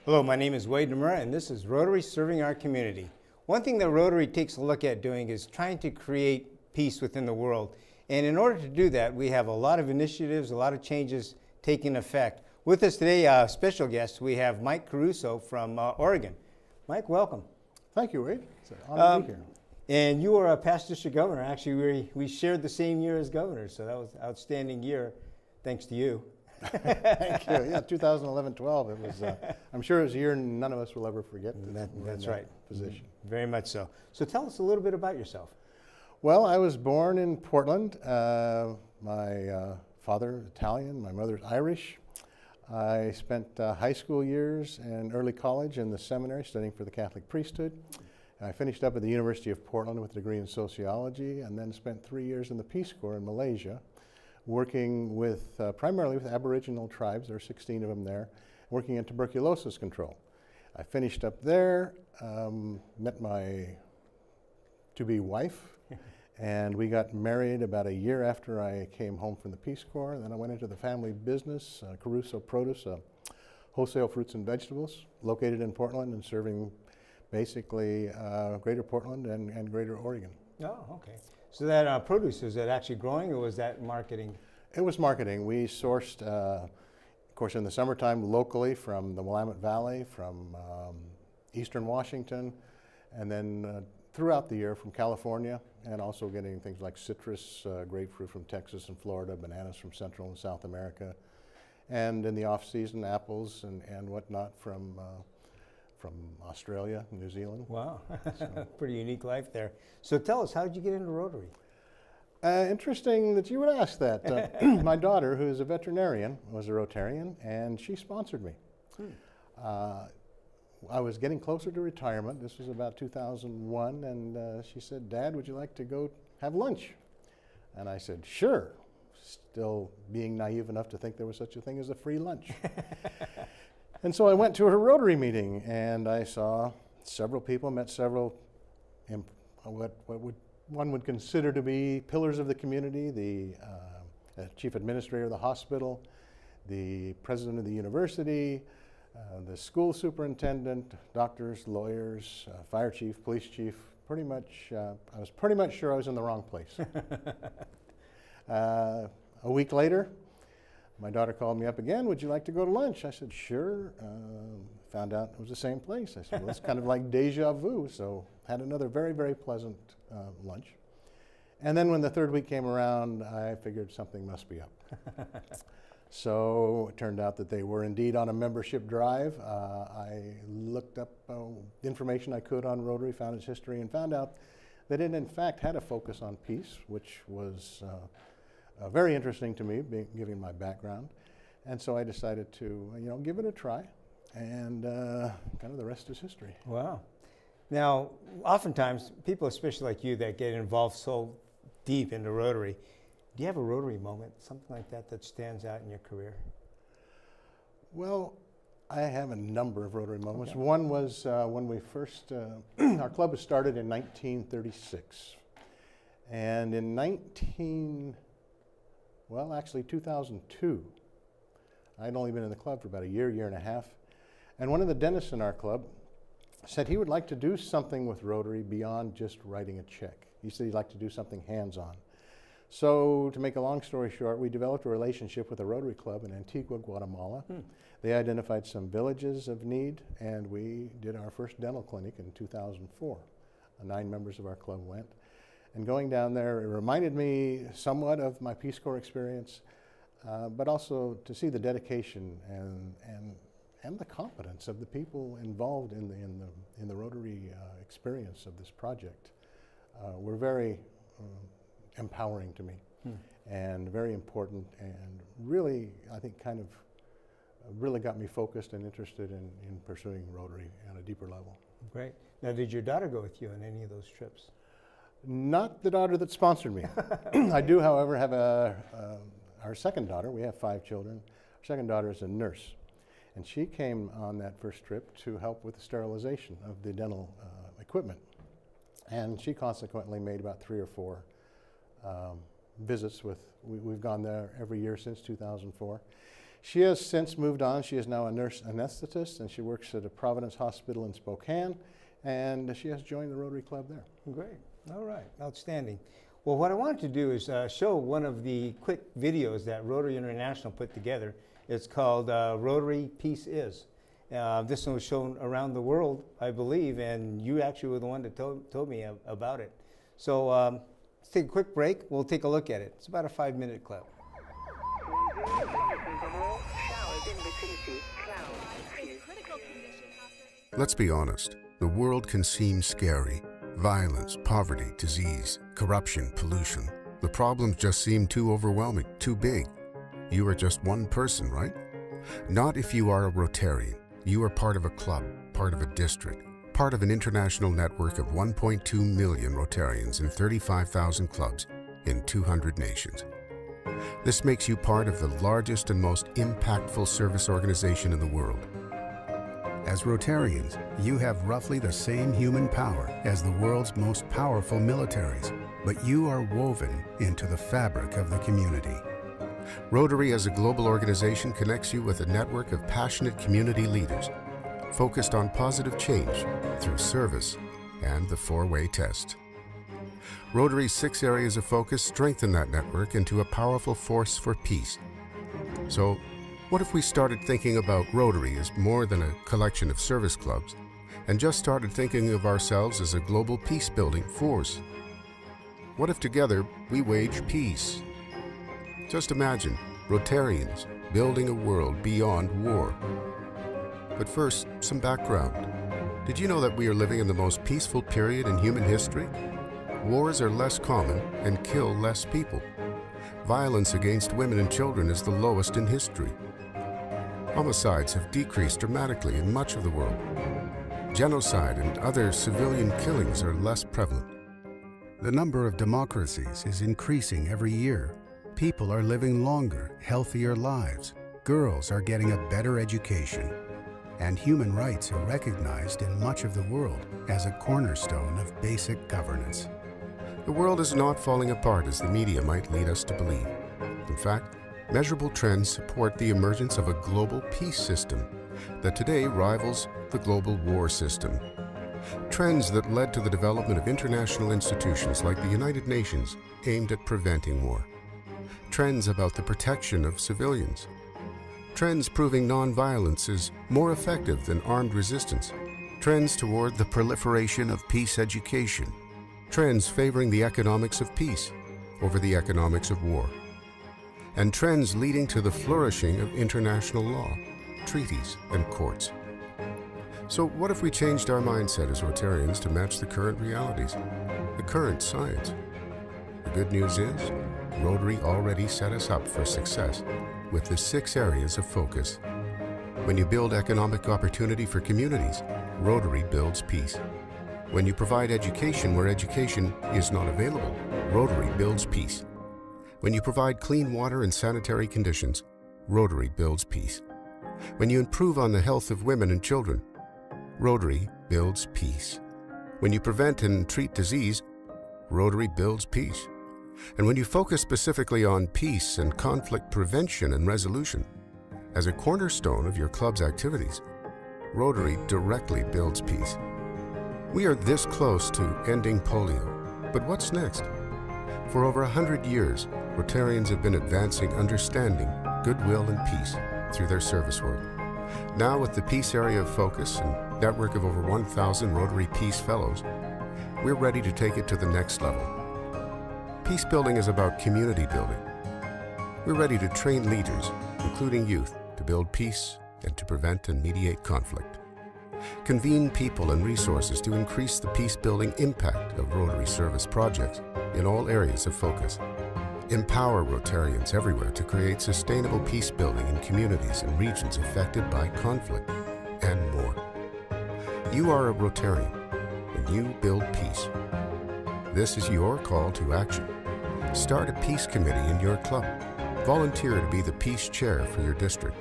Hello, my name is Wade Nomura, and this is Rotary Serving Our Community. One thing that Rotary takes a look at doing is trying to create peace within the world. And in order to do that, we have a lot of initiatives, a lot of changes taking effect. With us today, special guest, we have Mike Caruso from Oregon. Mike, welcome. Thank you, Wade. It's an honor to be here. And you were a past district governor. Actually, we shared the same year as governor, so that was an outstanding year, thanks to you. Thank you. Yeah, 2011-12. It was. I'm sure it was a year none of us will ever forget. That's right. Position. Very much so. So tell us a little bit about yourself. Well, I was born in Portland. My father Italian, my mother's Irish. I spent high school years and early college in the seminary studying for the Catholic priesthood. I finished up at the University of Portland with a degree in sociology, and then spent 3 years in the Peace Corps in Malaysia, working with primarily with Aboriginal tribes. There are 16 of them there, working in tuberculosis control. I finished up there, met my to-be wife, and we got married about a year after I came home from the Peace Corps. And then I went into the family business, Caruso Produce, wholesale fruits and vegetables, located in Portland and serving basically Greater Portland and Greater Oregon. Oh, okay. So that produce, is that actually growing, or was that marketing? It was marketing. We sourced, of course, in the summertime locally from the Willamette Valley, from eastern Washington, and then throughout the year from California, and also getting things like citrus, grapefruit from Texas and Florida, bananas from Central and South America, and in the off-season, apples and whatnot from Australia and New Zealand. Wow, so. Pretty unique life there. So tell us, how did you get into Rotary? Interesting that you would ask that. My daughter, who is a veterinarian, was a Rotarian, and she sponsored me. I was getting closer to retirement. This was about 2001, and she said, "Dad, would you like to go have lunch?" And I said, "Sure," still being naive enough to think there was such a thing as a free lunch. And so I went to her Rotary meeting, and I saw several people, met several one would consider to be pillars of the community, the chief administrator of the hospital, the president of the university, the school superintendent, doctors, lawyers, fire chief, police chief. Pretty much, I was pretty much sure I was in the wrong place. A week later, my daughter called me up again. "Would you like to go to lunch?" I said, "Sure." Found out it was the same place. I said, "Well, it's kind of like deja vu." So had another very, very pleasant lunch. And then when the third week came around, I figured something must be up. So it turned out that they were indeed on a membership drive. I looked up information I could on Rotary, found its history, and found out that it in fact had a focus on peace, which was very interesting to me, given my background. And so I decided to, give it a try, and kind of the rest is history. Wow. Now, oftentimes, people, especially like you, that get involved so deep into Rotary, do you have a Rotary moment, something like that, that stands out in your career? Well, I have a number of Rotary moments. Okay. One was when we first, our club was started in 1936. And in 2002, I'd only been in the club for about a year and a half. And one of the dentists in our club said he would like to do something with Rotary beyond just writing a check. He said he'd like to do something hands-on. So, to make a long story short, we developed a relationship with a Rotary Club in Antigua, Guatemala. They identified some villages of need, and we did our first dental clinic in 2004. 9 members of our club went. And going down there, it reminded me somewhat of my Peace Corps experience, but also to see the dedication and the competence of the people involved in the Rotary experience of this project were very empowering to me, and very important, and really, I think, kind of really got me focused and interested in pursuing Rotary at a deeper level. Great. Now, did your daughter go with you on any of those trips? Not the daughter that sponsored me. I do, however, have our second daughter. We have 5 children. Our second daughter is a nurse, and she came on that first trip to help with the sterilization of the dental equipment. And she consequently made about 3 or 4 visits with, we've gone there every year since 2004. She has since moved on. She is now a nurse anesthetist, and she works at a Providence Hospital in Spokane, and she has joined the Rotary Club there. Great. All right. Outstanding. Well, what I wanted to do is show one of the quick videos that Rotary International put together. It's called Rotary Peace Is. This one was shown around the world, I believe, and you actually were the one that told me about it. So let's take a quick break. We'll take a look at it. It's about a 5-minute clip. Let's be honest, the world can seem scary. Violence, poverty, disease, corruption, pollution. The problems just seem too overwhelming, too big. You are just one person, right? Not if you are a Rotarian. You are part of a club, part of a district, part of an international network of 1.2 million Rotarians in 35,000 clubs in 200 nations. This makes you part of the largest and most impactful service organization in the world. As Rotarians, you have roughly the same human power as the world's most powerful militaries, but you are woven into the fabric of the community. Rotary as a global organization connects you with a network of passionate community leaders focused on positive change through service and the 4-way test. Rotary's 6 areas of focus strengthen that network into a powerful force for peace. So, what if we started thinking about Rotary as more than a collection of service clubs and just started thinking of ourselves as a global peace-building force? What if together we wage peace? Just imagine Rotarians building a world beyond war. But first, some background. Did you know that we are living in the most peaceful period in human history? Wars are less common and kill less people. Violence against women and children is the lowest in history. Homicides have decreased dramatically in much of the world. Genocide and other civilian killings are less prevalent. The number of democracies is increasing every year. People are living longer, healthier lives. Girls are getting a better education. And human rights are recognized in much of the world as a cornerstone of basic governance. The world is not falling apart as the media might lead us to believe. In fact, measurable trends support the emergence of a global peace system that today rivals the global war system. Trends that led to the development of international institutions like the United Nations aimed at preventing war. Trends about the protection of civilians. Trends proving nonviolence is more effective than armed resistance. Trends toward the proliferation of peace education. Trends favoring the economics of peace over the economics of war. And trends leading to the flourishing of international law, treaties, and courts. So what if we changed our mindset as Rotarians to match the current realities, the current science? The good news is, Rotary already set us up for success with the 6 areas of focus. When you build economic opportunity for communities, Rotary builds peace. When you provide education where education is not available, Rotary builds peace. When you provide clean water and sanitary conditions, Rotary builds peace. When you improve on the health of women and children, Rotary builds peace. When you prevent and treat disease, Rotary builds peace. And when you focus specifically on peace and conflict prevention and resolution, as a cornerstone of your club's activities, Rotary directly builds peace. We are this close to ending polio, but what's next? For over 100 years, Rotarians have been advancing understanding, goodwill, and peace through their service work. Now, with the Peace Area of Focus and network of over 1,000 Rotary Peace Fellows, we're ready to take it to the next level. Peace building is about community building. We're ready to train leaders, including youth, to build peace and to prevent and mediate conflict. Convene people and resources to increase the peace-building impact of Rotary service projects in all areas of focus. Empower Rotarians everywhere to create sustainable peace building in communities and regions affected by conflict, and more. You are a Rotarian, and you build peace. This is your call to action. Start a peace committee in your club. Volunteer to be the peace chair for your district.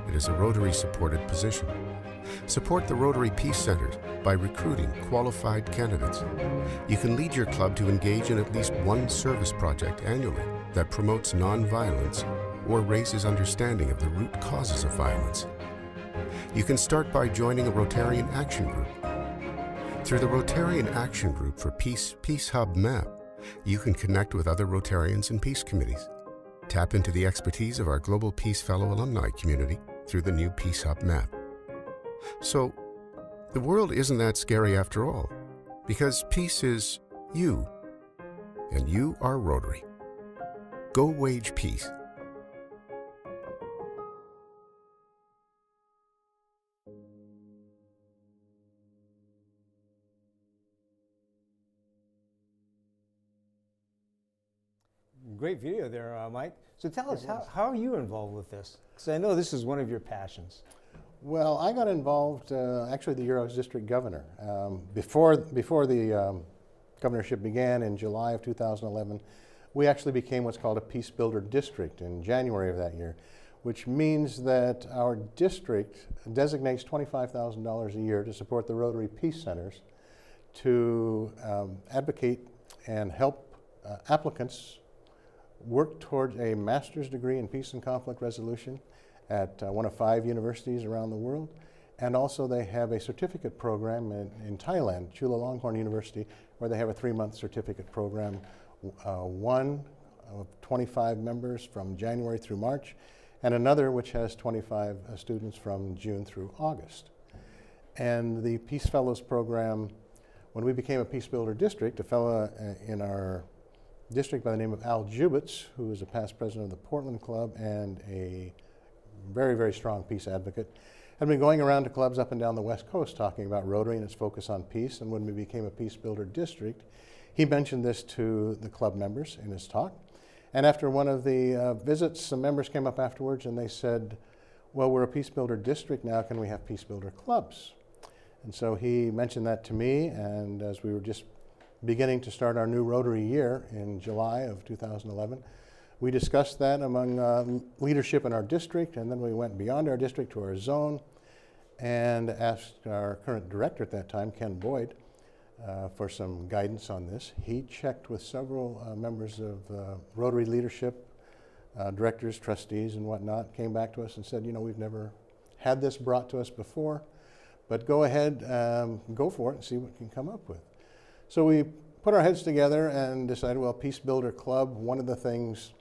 It is a Rotary-supported position. Support the Rotary Peace Centers by recruiting qualified candidates. You can lead your club to engage in at least one service project annually that promotes nonviolence or raises understanding of the root causes of violence. You can start by joining a Rotarian Action Group. Through the Rotarian Action Group for Peace Hub MAP, you can connect with other Rotarians and peace committees. Tap into the expertise of our Global Peace Fellow alumni community through the new Peace Hub MAP. So, the world isn't that scary after all, because peace is you, and you are Rotary. Go wage peace. Great video there, Mike. So tell us, how are you involved with this? Because I know this is one of your passions. Well, I got involved actually the year I was district governor. Before the governorship began in July of 2011, we actually became what's called a Peace Builder District in January of that year, which means that our district designates $25,000 a year to support the Rotary Peace Centers to advocate and help applicants work towards a master's degree in peace and conflict resolution at one of 5 universities around the world. And also they have a certificate program in Thailand, Chulalongkorn University, where they have a 3-month certificate program, one of 25 members from January through March, and another which has 25 students from June through August. And the Peace Fellows program, when we became a Peace Builder District, a fellow in our district by the name of Al Jubitz, who is a past president of the Portland Club and a very, very strong peace advocate, had been going around to clubs up and down the West Coast talking about Rotary and its focus on peace. And when we became a Peace Builder District, he mentioned this to the club members in his talk. And after one of the visits, some members came up afterwards and they said, well, we're a Peace Builder District now, can we have Peace Builder clubs? And so he mentioned that to me, and as we were just beginning to start our new Rotary year in July of 2011. We discussed that among leadership in our district, and then we went beyond our district to our zone and asked our current director at that time, Ken Boyd, for some guidance on this. He checked with several members of Rotary leadership, directors, trustees, and whatnot, came back to us and said, you know, we've never had this brought to us before, but go ahead, go for it and see what we can come up with. So we put our heads together and decided, well, Peace Builder Club, one of the things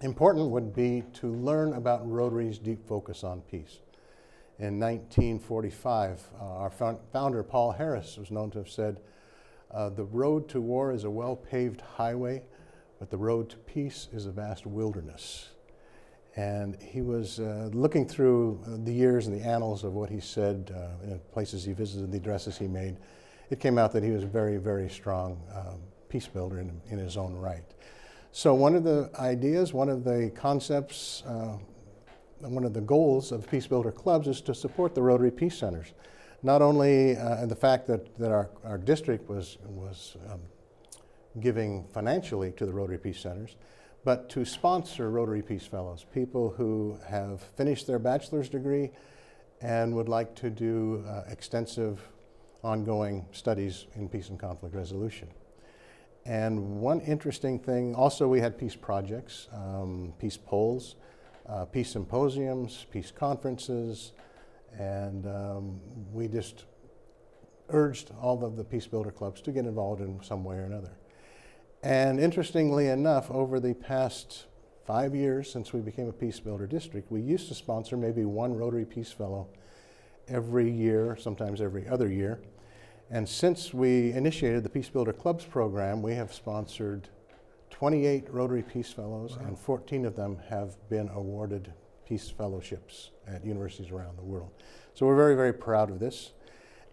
important would be to learn about Rotary's deep focus on peace. In 1945, our founder, Paul Harris, was known to have said, the road to war is a well-paved highway, but the road to peace is a vast wilderness. And he was looking through the years and the annals of what he said, in places he visited, the addresses he made. It came out that he was a very, very strong peace builder in his own right. So one of the ideas, one of the concepts, one of the goals of Peace Builder Clubs is to support the Rotary Peace Centers. Not only the fact that our district was giving financially to the Rotary Peace Centers, but to sponsor Rotary Peace Fellows, people who have finished their bachelor's degree and would like to do extensive ongoing studies in peace and conflict resolution. And one interesting thing, also we had peace projects, peace polls, peace symposiums, peace conferences, and we just urged all of the Peace Builder clubs to get involved in some way or another. And interestingly enough, over the past 5 years since we became a Peace Builder District, we used to sponsor maybe one Rotary Peace Fellow every year, sometimes every other year. And since we initiated the Peace Builder Clubs program, we have sponsored 28 Rotary Peace Fellows, wow, and 14 of them have been awarded Peace Fellowships at universities around the world. So we're very, very proud of this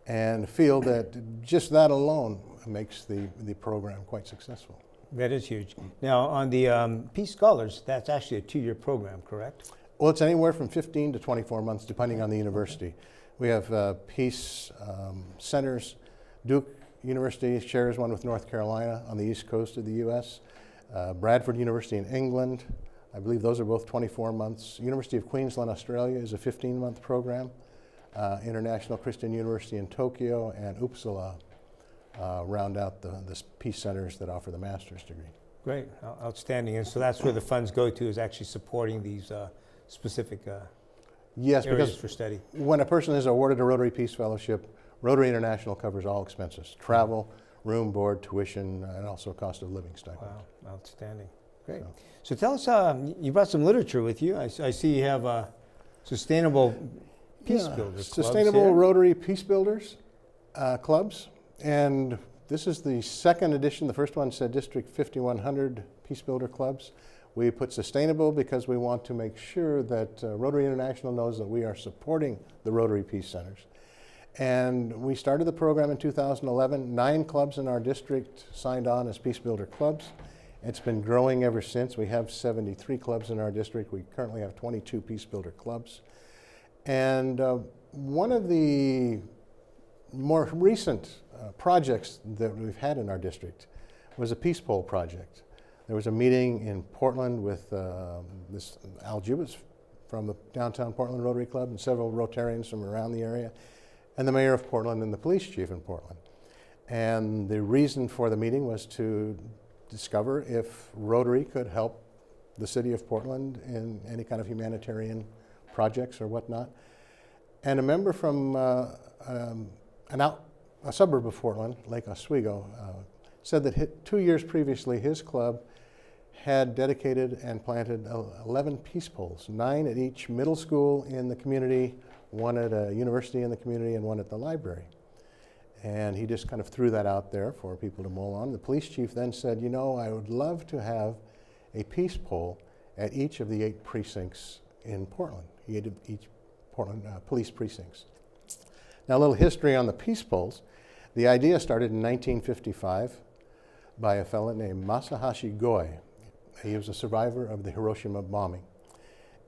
and feel that just that alone makes the program quite successful. That is huge. Now, on the Peace Scholars, that's actually a 2-year program, correct? Well, it's anywhere from 15 to 24 months, depending on the university. We have peace centers. Duke University shares one with North Carolina on the east coast of the U.S. Bradford University in England, I believe those are both 24 months. University of Queensland, Australia is a 15-month program. International Christian University in Tokyo and Uppsala round out the peace centers that offer the master's degree. Great, outstanding. And so that's where the funds go to, is actually supporting these specific Yes, areas because for study. when a person is awarded a Rotary Peace Fellowship, Rotary International covers all expenses, travel, room, board, tuition, and also cost of living stipend. Wow, outstanding. Great. So- So tell us, you brought some literature with you. I see you have sustainable peace Yeah, builders. Sustainable Rotary Peace Builders clubs, and this is the second edition. The first one said District 5100 Peace Builder clubs. We put sustainable because we want to make sure that Rotary International knows that we are supporting the Rotary Peace Centers. And we started the program in 2011. 9 clubs in our district signed on as Peace Builder clubs. It's been growing ever since. We have 73 clubs in our district. We currently have 22 Peace Builder clubs. And one of the more recent projects that we've had in our district was a peace pole project. There was a meeting in Portland with this Al Jubas from the downtown Portland Rotary Club and several Rotarians from around the area, and the mayor of Portland and the police chief in Portland. And the reason for the meeting was to discover if Rotary could help the city of Portland in any kind of humanitarian projects or whatnot. And a member from a suburb of Portland, Lake Oswego, said that 2 years previously his club had dedicated and planted 11 peace poles, 9 at each middle school in the community, 1 at a university in the community, and 1 at the library. And he just kind of threw that out there for people to mull on. The police chief then said, you know, I would love to have a peace pole at each of the 8 precincts in Portland, each Portland police precincts. Now, a little history on the peace poles. The idea started in 1955 by a fellow named Masahashi Goy. He was a survivor of the Hiroshima bombing.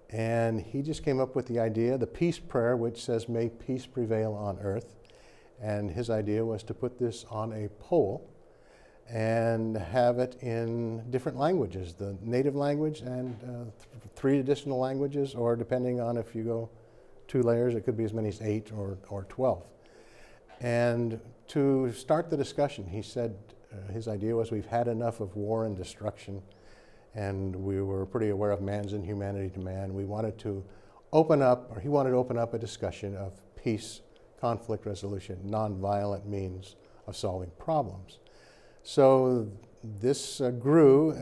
And he just came up with the idea, the peace prayer, which says, may peace prevail on earth. And his idea was to put this on a pole and have it in different languages, the native language and 3 additional languages, or depending on if you go 2 layers, it could be as many as 8 or 12. And to start the discussion, he said his idea was we've had enough of war and destruction, and we were pretty aware of man's inhumanity to man. We wanted to open up, or he wanted to open up a discussion of peace, conflict resolution, nonviolent means of solving problems. So this grew,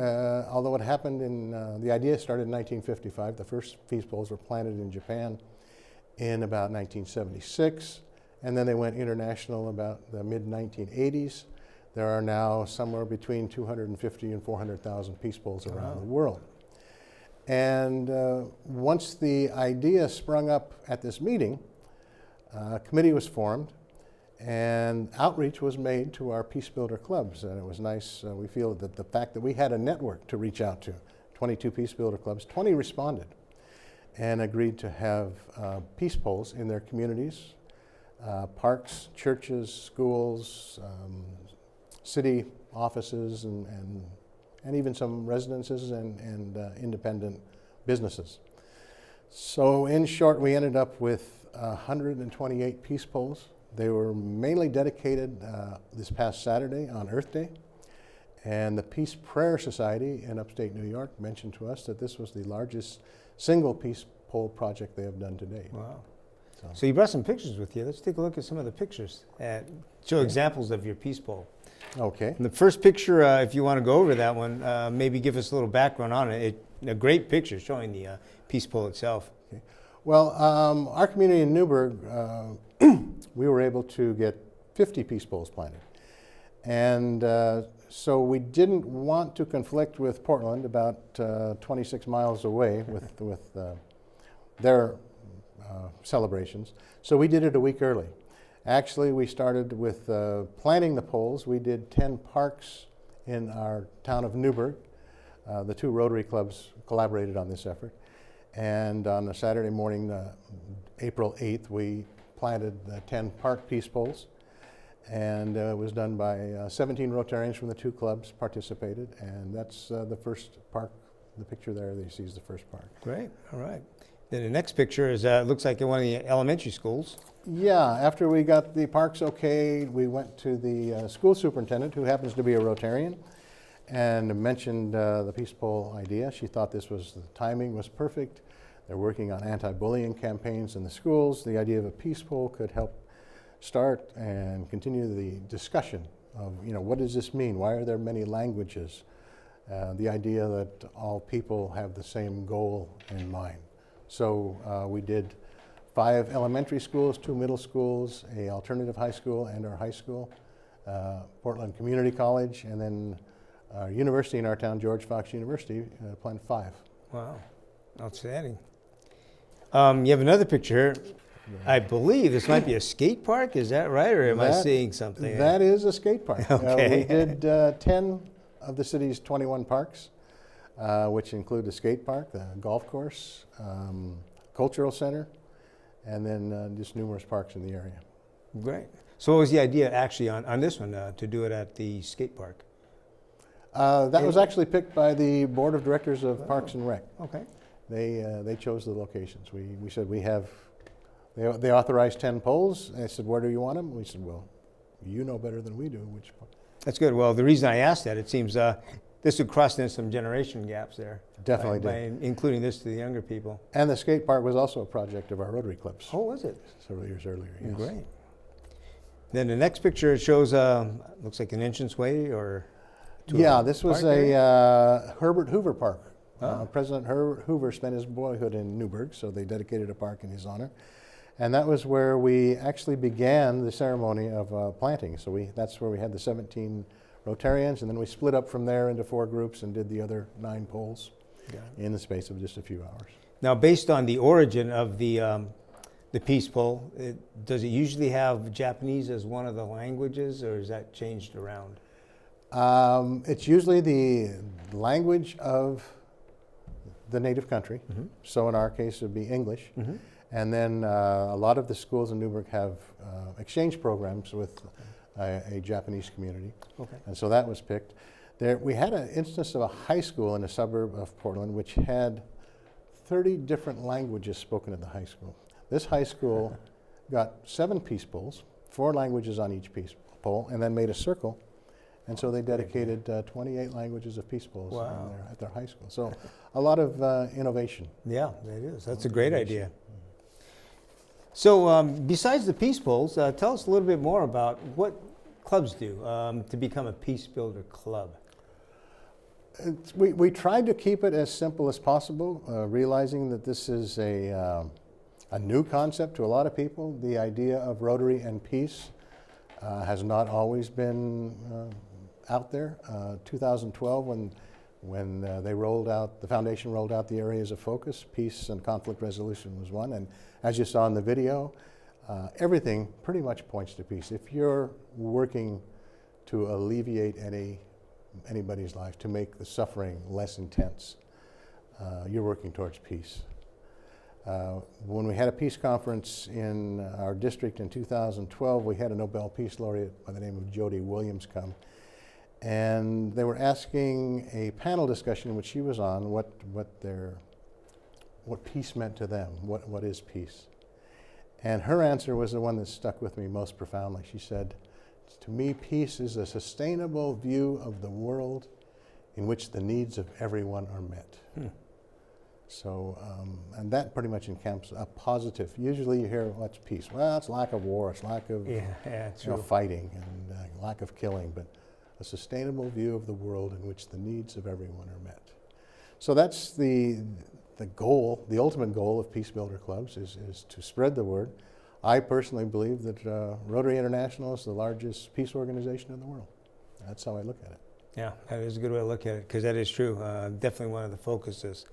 although it happened in, the idea started in 1955. The first peace poles were planted in Japan in about 1976, and then they went international about the mid-1980s. There are now somewhere between 250 and 400,000 peace poles around the world. And once the idea sprung up at this meeting, a committee was formed and outreach was made to our Peace Builder clubs. And it was nice, we feel that the fact that we had a network to reach out to, 22 Peace Builder clubs, 20 responded and agreed to have peace poles in their communities, parks, churches, schools, city offices, and even some residences and independent businesses. So in short, we ended up with 128 peace poles. They were mainly dedicated this past Saturday on Earth Day. And the Peace Prayer Society in upstate New York mentioned to us that this was the largest single peace pole project they have done to date. Wow. So you brought some pictures with you. Let's take a look at some of the pictures. Show examples of your peace pole. Okay. And the first picture, if you want to go over that one, maybe give us a little background on it. A great picture showing the peace pole itself. Okay. Well, our community in Newburgh, we were able to get 50 peace poles planted. And so we didn't want to conflict with Portland, about 26 miles away, with their celebrations. So we did it a week early. Actually, we started with planting the poles. We did 10 parks in our town of Newburgh. The 2 Rotary clubs collaborated on this effort. And on a Saturday morning, April 8th, we planted 10 park peace poles. And it was done by 17 Rotarians from the 2 clubs participated. And that's the first park. The picture there that you see is the first park. Great, all right. Then the next picture is, looks like in one of the elementary schools. Yeah, after we got the parks okay, we went to the school superintendent, who happens to be a Rotarian, and mentioned the Peace Pole idea. She thought the timing was perfect. They're working on anti-bullying campaigns in the schools. The idea of a Peace Pole could help start and continue the discussion of, what does this mean? Why are there many languages? The idea that all people have the same goal in mind. So we did 5 elementary schools, 2 middle schools, a alternative high school, and our high school, Portland Community College, and then our university in our town, George Fox University, planned 5. Wow, outstanding. You have another picture here. I believe this might be a skate park. Is that right, or am I seeing something? That is a skate park. Okay. We did 10 of the city's 21 parks, which include the skate park, the golf course, cultural center, and then just numerous parks in the area. Great. So what was the idea actually on this one, to do it at the skate park? That was actually picked by the board of directors of Parks and Rec. Okay. They chose the locations. We said they authorized 10 poles. They said, where do you want them? We said, well, you know better than we do which part. That's good. Well, the reason I asked that, it seems this would cross in some generation gaps there. Definitely by did. Including this to the younger people. And the skate park was also a project of our Rotary clubs. Oh, was it? Several years earlier, yes. Great. Then the next picture shows, looks like an entranceway or... Yeah, this was a Herbert Hoover Park. Oh. President Herbert Hoover spent his boyhood in Newburgh, so they dedicated a park in his honor. And that was where we actually began the ceremony of planting. So that's where we had the 17 Rotarians, and then we split up from there into 4 groups and did the other 9 poles in the space of just a few hours. Now, based on the origin of the Peace Pole, does it usually have Japanese as one of the languages, or is that changed around? It's usually the language of the native country. Mm-hmm. So in our case, it would be English. Mm-hmm. And then a lot of the schools in Newburgh have exchange programs with a Japanese community. Okay. And so that was picked. We had an instance of a high school in a suburb of Portland which had 30 different languages spoken at the high school. This high school got 7 peace poles, 4 languages on each peace pole, and then made a circle. And so they dedicated 28 languages of peace poles at their high school. So a lot of innovation. Yeah, it is. That's a great idea. So besides the peace poles, tell us a little bit more about what clubs do to become a peace builder club. We tried to keep it as simple as possible, realizing that this is a new concept to a lot of people. The idea of Rotary and peace has not always been out there. 2012, when the foundation rolled out the areas of focus, peace and conflict resolution was one. And as you saw in the video, everything pretty much points to peace. If you're working to alleviate anybody's life, to make the suffering less intense, you're working towards peace. When we had a peace conference in our district in 2012, we had a Nobel Peace Laureate by the name of Jody Williams come. And they were asking a panel discussion in which she was on what peace meant to them, what is peace. And her answer was the one that stuck with me most profoundly. She said, to me, peace is a sustainable view of the world in which the needs of everyone are met. So, and that pretty much encamps a positive. Usually you hear, what's peace? Well, it's lack of war, it's lack of fighting and lack of killing, but a sustainable view of the world in which the needs of everyone are met. So that's the goal, the ultimate goal of Peace Builder Clubs is to spread the word. I personally believe that Rotary International is the largest peace organization in the world. That's how I look at it. Yeah, that is a good way to look at it, because that is true. Definitely one of the focuses.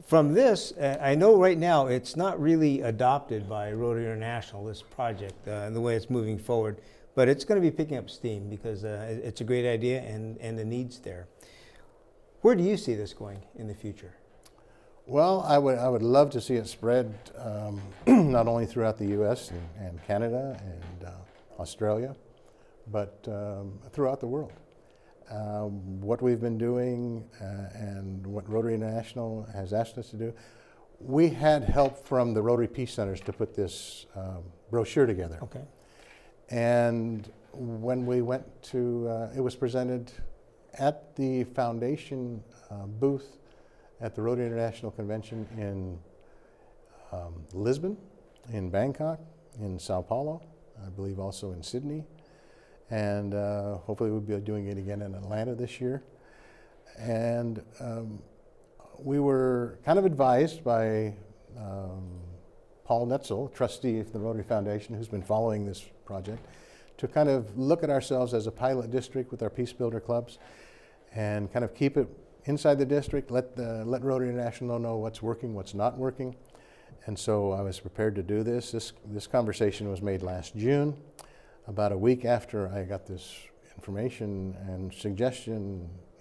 From this, I know right now it's not really adopted by Rotary International, this project, and the way it's moving forward, but it's going to be picking up steam because it's a great idea and the need's there. Where do you see this going in the future? Well, I would love to see it spread not only throughout the U.S. and Canada and Australia, but throughout the world. What we've been doing and what Rotary International has asked us to do, we had help from the Rotary Peace Centers to put this brochure together. Okay. And when we went to, it was presented at the foundation booth at the Rotary International Convention in Lisbon, in Bangkok, in Sao Paulo, I believe also in Sydney, and hopefully we'll be doing it again in Atlanta this year. And we were kind of advised by Paul Netzel, trustee of the Rotary Foundation, who's been following this project, to kind of look at ourselves as a pilot district with our Peace Builder clubs and kind of keep it inside the district, let Rotary International know what's working, what's not working. And so I was prepared to do this. This conversation was made last June, about a week after I got this information and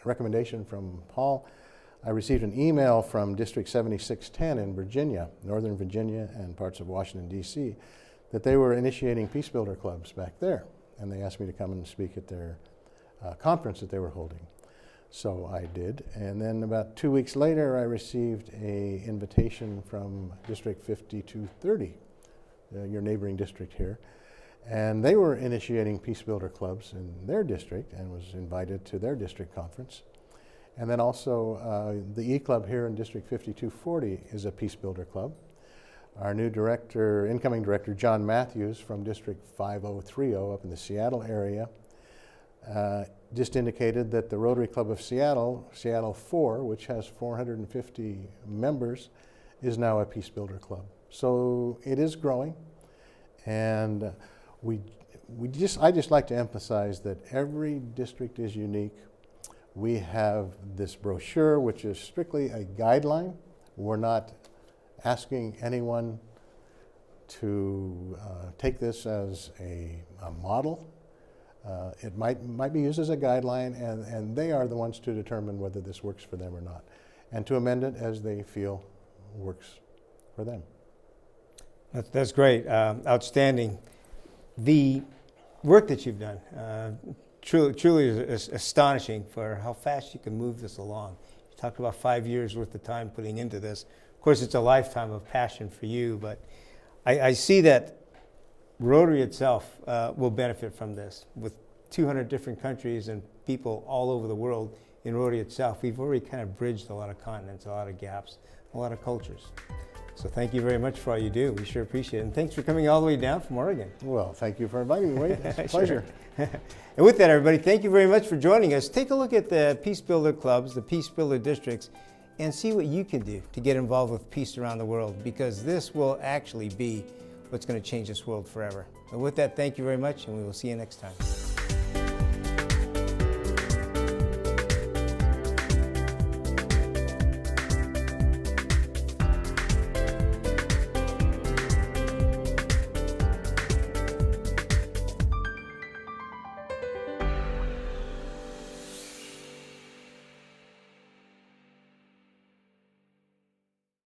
recommendation from Paul. I received an email from District 7610 in Virginia, Northern Virginia and parts of Washington, D.C., that they were initiating Peace Builder clubs back there. And they asked me to come and speak at their conference that they were holding. So I did. And then about 2 weeks later, I received an invitation from District 5230, your neighboring district here. And they were initiating Peace Builder clubs in their district and was invited to their district conference. And then also the E-Club here in District 5240 is a Peace Builder club. Our new director, incoming director, John Matthews from District 5030 up in the Seattle area, just indicated that the Rotary Club of Seattle, Seattle 4, which has 450 members, is now a Peace Builder club. So it is growing, and I just like to emphasize that every district is unique. We have this brochure, which is strictly a guideline. We're not asking anyone to take this as a model. It might be used as a guideline, and they are the ones to determine whether this works for them or not, and to amend it as they feel works for them. That's great, outstanding. The work that you've done truly is astonishing for how fast you can move this along. You talked about 5 years worth of time putting into this. Of course, it's a lifetime of passion for you, but I see that Rotary itself will benefit from this. With 200 different countries and people all over the world in Rotary itself, we've already kind of bridged a lot of continents, a lot of gaps, a lot of cultures. So thank you very much for all you do. We sure appreciate it. And thanks for coming all the way down from Oregon. Well, thank you for inviting me, Wade. It's a pleasure. And with that, everybody, thank you very much for joining us. Take a look at the Peace Builder clubs, the Peace Builder districts, and see what you can do to get involved with peace around the world, because this will actually be what's going to change this world forever. And with that, thank you very much, and we will see you next time.